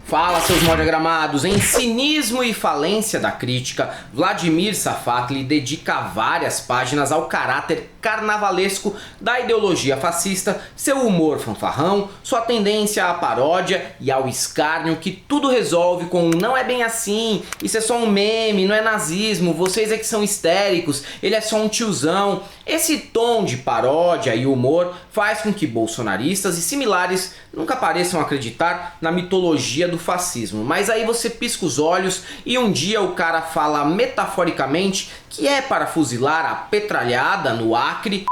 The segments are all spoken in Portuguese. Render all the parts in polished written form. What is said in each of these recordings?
Fala, seus mal-diagramados! Em Cinismo e Falência da Crítica, Vladimir Safatli dedica várias páginas ao caráter carnavalesco da ideologia fascista, seu humor fanfarrão, sua tendência à paródia e ao escárnio que tudo resolve com um "não é bem assim, isso é só um meme, não é nazismo, vocês é que são histéricos, ele é só um tiozão". Esse tom de paródia e humor faz com que bolsonaristas e similares nunca pareçam acreditar na mitologia do fascismo. Mas aí você pisca os olhos e um dia o cara fala metaforicamente que é para fuzilar a petralhada no Acre.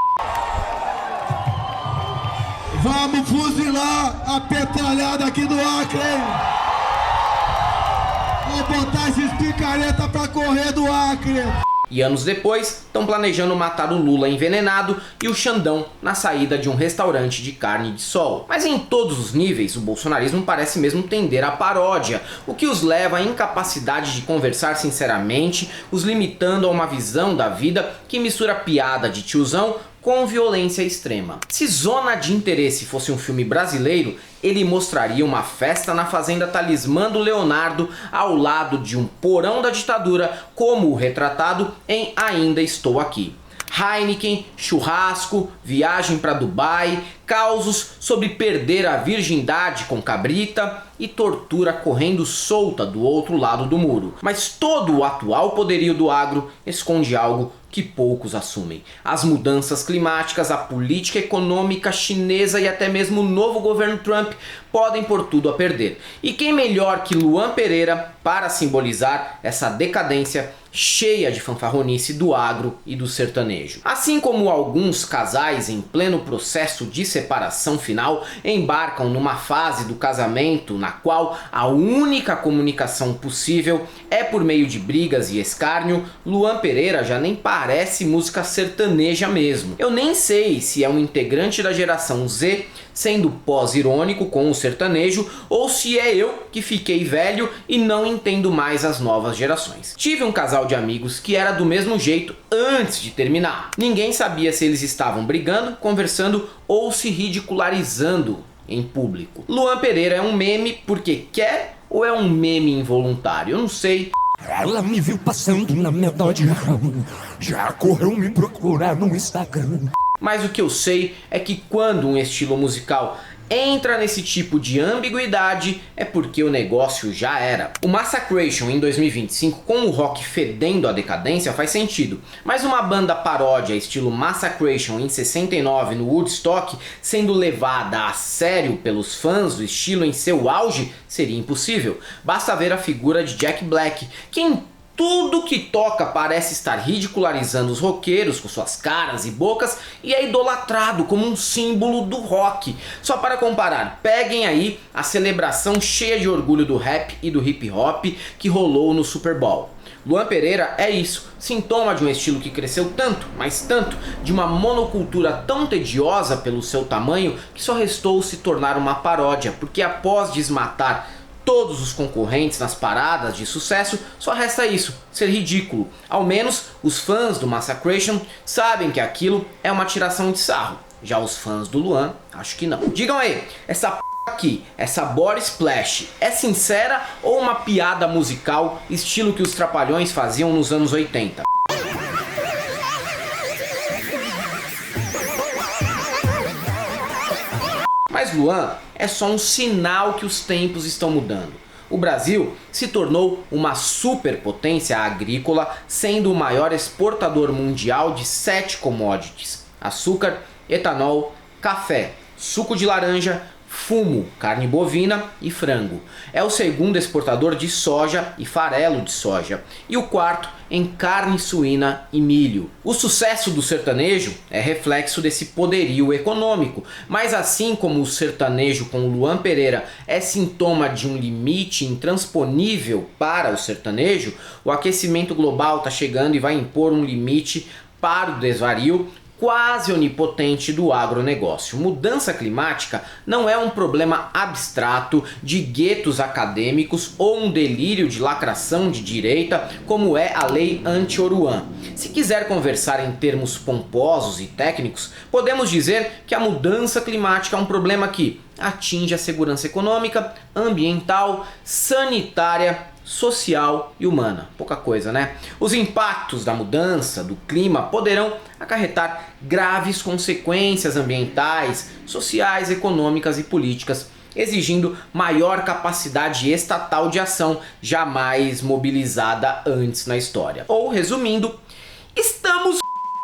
Vamos fuzilar a petralhada aqui do Acre, hein? Vou botar esses picareta pra correr do Acre. E anos depois, estão planejando matar o Lula envenenado e o Xandão na saída de um restaurante de carne de sol. Mas em todos os níveis, o bolsonarismo parece mesmo tender à paródia, o que os leva à incapacidade de conversar sinceramente, os limitando a uma visão da vida que mistura piada de tiozão com violência extrema. Se Zona de Interesse fosse um filme brasileiro, ele mostraria uma festa na Fazenda Talismã do Leonardo ao lado de um porão da ditadura, como o retratado em Ainda Estou Aqui. Heineken, churrasco, viagem para Dubai, causos sobre perder a virgindade com cabrita e tortura correndo solta do outro lado do muro. Mas todo o atual poderio do agro esconde algo que poucos assumem: as mudanças climáticas, a política econômica chinesa e até mesmo o novo governo Trump podem pôr tudo a perder. E quem melhor que Luan Pereira para simbolizar essa decadência cheia de fanfarronice do agro e do sertanejo. Assim como alguns casais em pleno processo de separação final embarcam numa fase do casamento na qual a única comunicação possível é por meio de brigas e escárnio, Luan Pereira já nem parece música sertaneja mesmo. Eu nem sei se é um integrante da geração Z sendo pós-irônico com o sertanejo ou se é eu que fiquei velho e não entendo mais as novas gerações. Tive um casal de amigos que era do mesmo jeito antes de terminar. Ninguém sabia se eles estavam brigando, conversando ou se ridicularizando em público. Luan Pereira é um meme porque quer ou é um meme involuntário? Eu não sei. Ela me viu passando na Melodia, já correu me procurar no Instagram. Mas o que eu sei é que quando um estilo musical entra nesse tipo de ambiguidade é porque o negócio já era. O Massacration em 2025 com o rock fedendo a decadência faz sentido, mas uma banda paródia estilo Massacration em 69 no Woodstock sendo levada a sério pelos fãs do estilo em seu auge seria impossível. Basta ver a figura de Jack Black, que em tudo que toca parece estar ridicularizando os roqueiros com suas caras e bocas e é idolatrado como um símbolo do rock. Só para comparar, peguem aí a celebração cheia de orgulho do rap e do hip hop que rolou no Super Bowl. Luan Pereira é isso, sintoma de um estilo que cresceu tanto, mas tanto, de uma monocultura tão tediosa pelo seu tamanho que só restou se tornar uma paródia, porque após desmatar todos os concorrentes nas paradas de sucesso, só resta isso, ser ridículo. Ao menos os fãs do Massacration sabem que aquilo é uma tiração de sarro. Já os fãs do Luan, acho que não. Digam aí, essa p aqui, essa body splash, é sincera ou uma piada musical estilo que os Trapalhões faziam nos anos 80? Mas Luan é só um sinal que os tempos estão mudando. O Brasil se tornou uma superpotência agrícola, sendo o maior exportador mundial de 7 commodities: açúcar, etanol, café, suco de laranja, fumo, carne bovina e frango. É o segundo exportador de soja e farelo de soja, e o quarto em carne suína e milho. O sucesso do sertanejo é reflexo desse poderio econômico, mas assim como o sertanejo com Luan Pereira é sintoma de um limite intransponível para o sertanejo, o aquecimento global está chegando e vai impor um limite para o desvario quase onipotente do agronegócio. Mudança climática não é um problema abstrato de guetos acadêmicos ou um delírio de lacração de direita como é a lei anti-Oruan. Se quiser conversar em termos pomposos e técnicos, podemos dizer que a mudança climática é um problema que, atinge a segurança econômica, ambiental, sanitária, social e humana. Pouca coisa, né? Os impactos da mudança do clima poderão acarretar graves consequências ambientais, sociais, econômicas e políticas, exigindo maior capacidade estatal de ação jamais mobilizada antes na história. Ou, resumindo, estamos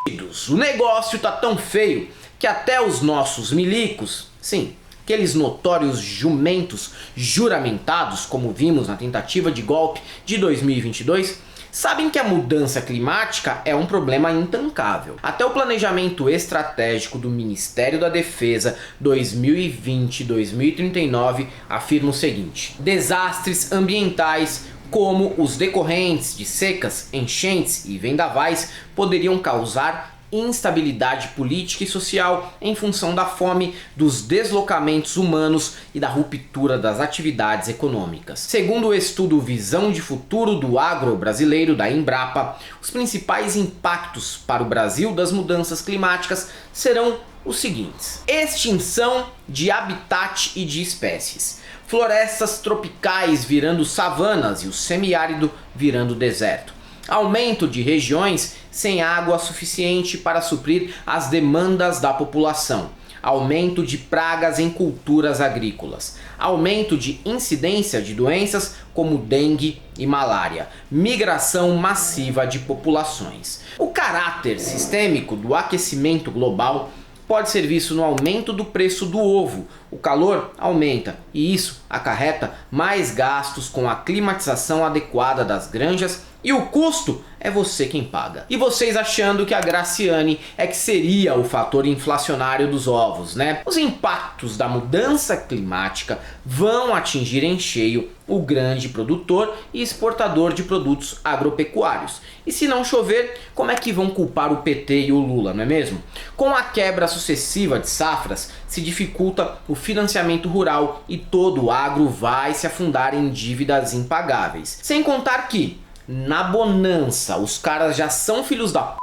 f***dos. O negócio tá tão feio que até os nossos milicos, sim, aqueles notórios jumentos juramentados, como vimos na tentativa de golpe de 2022, sabem que a mudança climática é um problema intancável. Até o planejamento estratégico do Ministério da Defesa 2020-2039 afirma o seguinte: desastres ambientais como os decorrentes de secas, enchentes e vendavais poderiam causar instabilidade política e social em função da fome, dos deslocamentos humanos e da ruptura das atividades econômicas. Segundo o estudo Visão de Futuro do Agro Brasileiro da Embrapa, os principais impactos para o Brasil das mudanças climáticas serão os seguintes: extinção de habitat e de espécies, florestas tropicais virando savanas e o semiárido virando deserto, aumento de regiões sem água suficiente para suprir as demandas da população, aumento de pragas em culturas agrícolas, aumento de incidência de doenças como dengue e malária, migração massiva de populações. O caráter sistêmico do aquecimento global pode ser visto no aumento do preço do ovo. O calor aumenta e isso acarreta mais gastos com a climatização adequada das granjas e o custo é você quem paga. E vocês achando que a Graciane é que seria o fator inflacionário dos ovos, né? Os impactos da mudança climática vão atingir em cheio o grande produtor e exportador de produtos agropecuários. E se não chover, como é que vão culpar o PT e o Lula, não é mesmo? Com a quebra sucessiva de safras, se dificulta o financiamento rural e todo o agro vai se afundar em dívidas impagáveis. Sem contar que, na bonança, os caras já são filhos da p...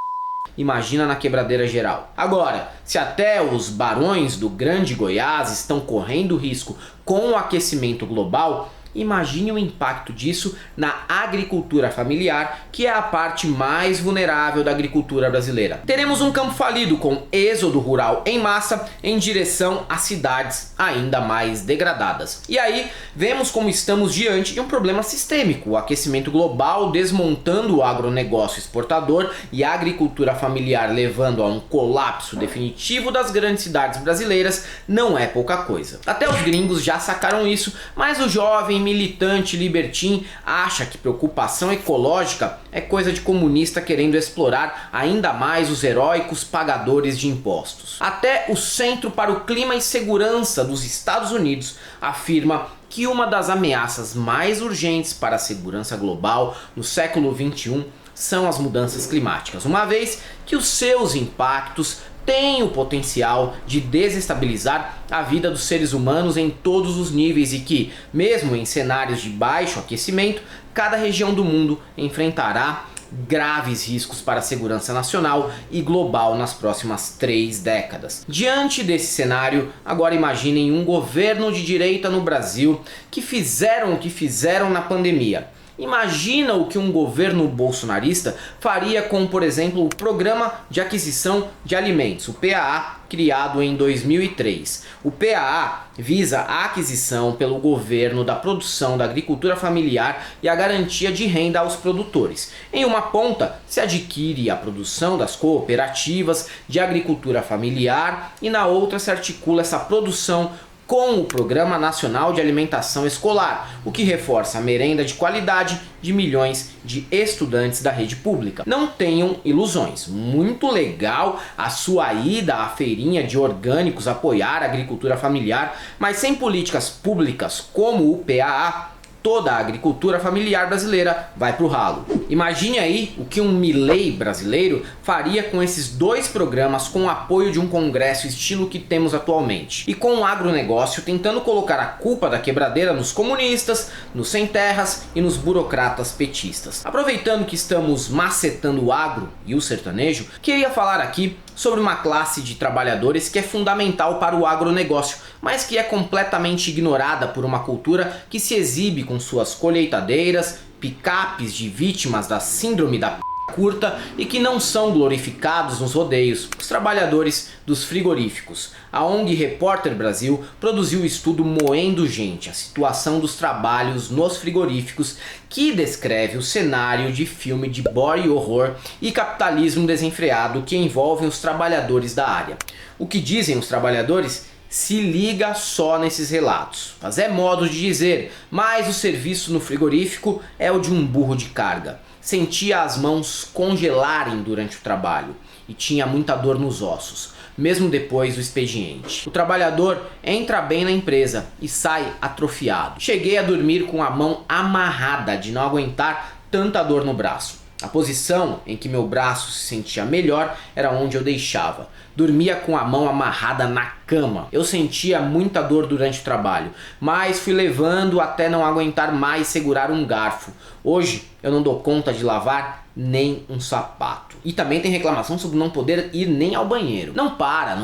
Imagina na quebradeira geral. Agora, se até os barões do Grande Goiás estão correndo risco com o aquecimento global, imagine o impacto disso na agricultura familiar, que é a parte mais vulnerável da agricultura brasileira. Teremos um campo falido com êxodo rural em massa em direção a cidades ainda mais degradadas. E aí vemos como estamos diante de um problema sistêmico: o aquecimento global desmontando o agronegócio exportador e a agricultura familiar, levando a um colapso definitivo das grandes cidades brasileiras. Não é pouca coisa. Até os gringos já sacaram isso, mas o jovem militante libertim acha que preocupação ecológica é coisa de comunista querendo explorar ainda mais os heróicos pagadores de impostos. Até o Centro para o Clima e Segurança dos Estados Unidos afirma que uma das ameaças mais urgentes para a segurança global no século XXI são as mudanças climáticas, uma vez que os seus impactos tem o potencial de desestabilizar a vida dos seres humanos em todos os níveis e que, mesmo em cenários de baixo aquecimento, cada região do mundo enfrentará graves riscos para a segurança nacional e global nas próximas 3 décadas. Diante desse cenário, agora imaginem um governo de direita no Brasil que fizeram o que fizeram na pandemia. Imagina o que um governo bolsonarista faria com, por exemplo, o Programa de Aquisição de Alimentos, o PAA, criado em 2003. O PAA visa a aquisição pelo governo da produção da agricultura familiar e a garantia de renda aos produtores. Em uma ponta, se adquire a produção das cooperativas de agricultura familiar e na outra se articula essa produção com o Programa Nacional de Alimentação Escolar, o que reforça a merenda de qualidade de milhões de estudantes da rede pública. Não tenham ilusões, muito legal a sua ida à feirinha de orgânicos apoiar a agricultura familiar, mas sem políticas públicas como o PAA, toda a agricultura familiar brasileira vai pro ralo. Imagine aí o que um Milei brasileiro faria com esses 2 programas com o apoio de um congresso estilo que temos atualmente. E com o agronegócio tentando colocar a culpa da quebradeira nos comunistas, nos sem terras e nos burocratas petistas. Aproveitando que estamos macetando o agro e o sertanejo, queria falar aqui sobre uma classe de trabalhadores que é fundamental para o agronegócio, mas que é completamente ignorada por uma cultura que se exibe com suas colheitadeiras, picapes de vítimas da síndrome da curta e que não são glorificados nos rodeios, os trabalhadores dos frigoríficos. A ONG Repórter Brasil produziu o estudo Moendo Gente, a situação dos trabalhos nos frigoríficos, que descreve o cenário de filme de body horror e capitalismo desenfreado que envolvem os trabalhadores da área. O que dizem os trabalhadores? Se liga só nesses relatos. Mas é modo de dizer, mas o serviço no frigorífico é o de um burro de carga. Sentia as mãos congelarem durante o trabalho e tinha muita dor nos ossos, mesmo depois do expediente. O trabalhador entra bem na empresa e sai atrofiado. Cheguei a dormir com a mão amarrada de não aguentar tanta dor no braço. A posição em que meu braço se sentia melhor era onde eu deixava. Dormia com a mão amarrada na cama. Eu sentia muita dor durante o trabalho, mas fui levando até não aguentar mais segurar um garfo. Hoje eu não dou conta de lavar nem um sapato. E também tem reclamação sobre não poder ir nem ao banheiro. Não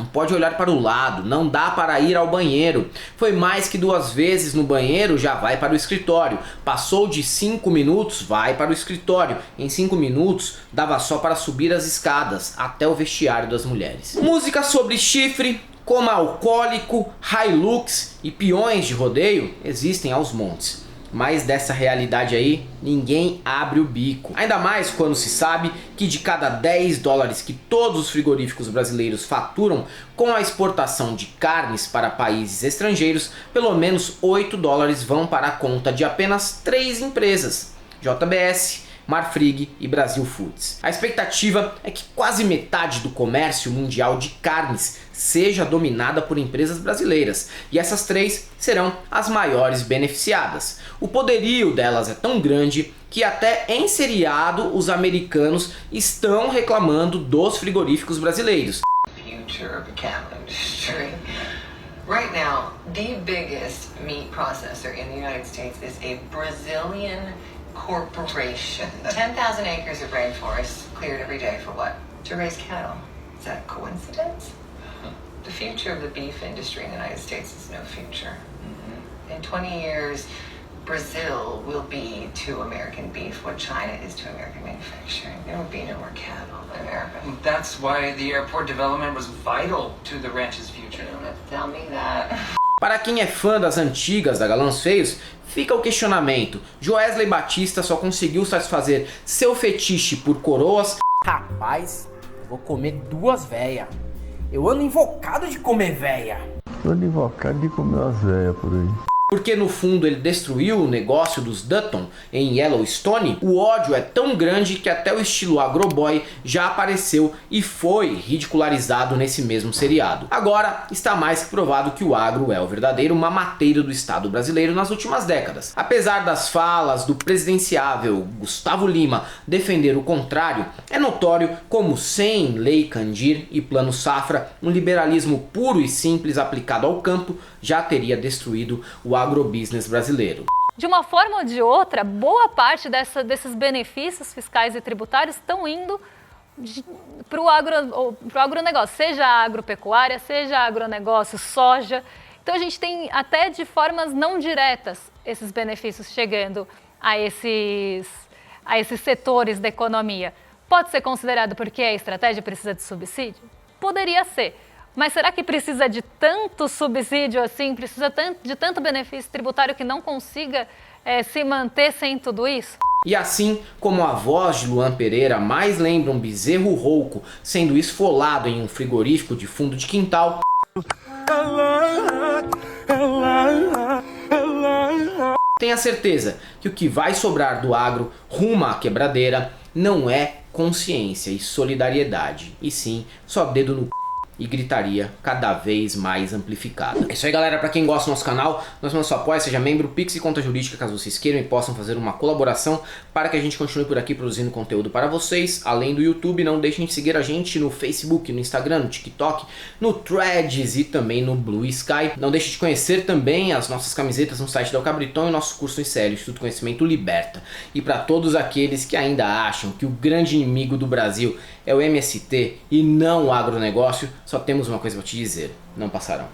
pode olhar para o lado, não dá para ir ao banheiro. Foi mais que 2 vezes no banheiro, já vai para o escritório. Passou de 5 minutos, vai para o escritório. Em 5 minutos, dava só para subir as escadas até o vestiário das mulheres. Música sobre chifre, coma alcoólico, Hilux e peões de rodeio existem aos montes. Mas dessa realidade aí, ninguém abre o bico. Ainda mais quando se sabe que de cada 10 dólares que todos os frigoríficos brasileiros faturam com a exportação de carnes para países estrangeiros, pelo menos 8 dólares vão para a conta de apenas 3 empresas: JBS, Marfrig e Brasil Foods. A expectativa é que quase metade do comércio mundial de carnes seja dominada por empresas brasileiras, e essas 3 serão as maiores beneficiadas. O poderio delas é tão grande que até em seriado os americanos estão reclamando dos frigoríficos brasileiros. Future of the cattle industry. Right now, the biggest meat processor in the United States is a Brazilian corporation. 10,000 acres of rainforest cleared every day for what? To raise cattle. Is that a coincidence? The future of the beef industry in the United States is no future. In 20 years, Brazil will be to American beef what China is to American manufacturing. There will be no more cattle in America. That's why the airport development was vital to the ranch's future. You don't have to tell me that. Para quem é fã das antigas da Galãs Feios, fica o questionamento: Joesley Batista só conseguiu satisfazer seu fetiche por coroas? Rapaz, eu vou comer 2 véia. Eu ando invocado de comer véia. Tô invocado de comer umas véias por aí. Porque no fundo ele destruiu o negócio dos Dutton em Yellowstone. O ódio é tão grande que até o estilo agroboy já apareceu e foi ridicularizado nesse mesmo seriado. Agora está mais que provado que o agro é o verdadeiro mamateiro do Estado brasileiro nas últimas décadas. Apesar das falas do presidenciável Gustavo Lima defender o contrário, é notório como sem Lei Candir e Plano Safra, um liberalismo puro e simples aplicado ao campo já teria destruído o agrobusiness brasileiro. De uma forma ou de outra, boa parte desses benefícios fiscais e tributários estão indo para o agronegócio, seja agropecuária, seja agronegócio, soja. Então a gente tem até de formas não diretas esses benefícios chegando a esses setores da economia. Pode ser considerado porque a estratégia precisa de subsídio? Poderia ser. Mas será que precisa de tanto subsídio assim, precisa de tanto benefício tributário que não consiga se manter sem tudo isso? E assim como a voz de Luan Pereira mais lembra um bezerro rouco sendo esfolado em um frigorífico de fundo de quintal, tenha certeza que o que vai sobrar do agro rumo à quebradeira não é consciência e solidariedade, e sim só dedo no c... e gritaria cada vez mais amplificada. É isso aí, galera. Para quem gosta do nosso canal, nós vamos apoiar, seja membro, Pix e conta jurídica, caso vocês queiram e possam fazer uma colaboração para que a gente continue por aqui produzindo conteúdo para vocês. Além do YouTube, não deixem de seguir a gente no Facebook, no Instagram, no TikTok, no Threads e também no Blue Sky. Não deixe de conhecer também as nossas camisetas no site da Cabriton e o nosso curso em série, Instituto Conhecimento Liberta. E para todos aqueles que ainda acham que o grande inimigo do Brasil é o MST e não o agronegócio, só temos uma coisa para te dizer: não passarão.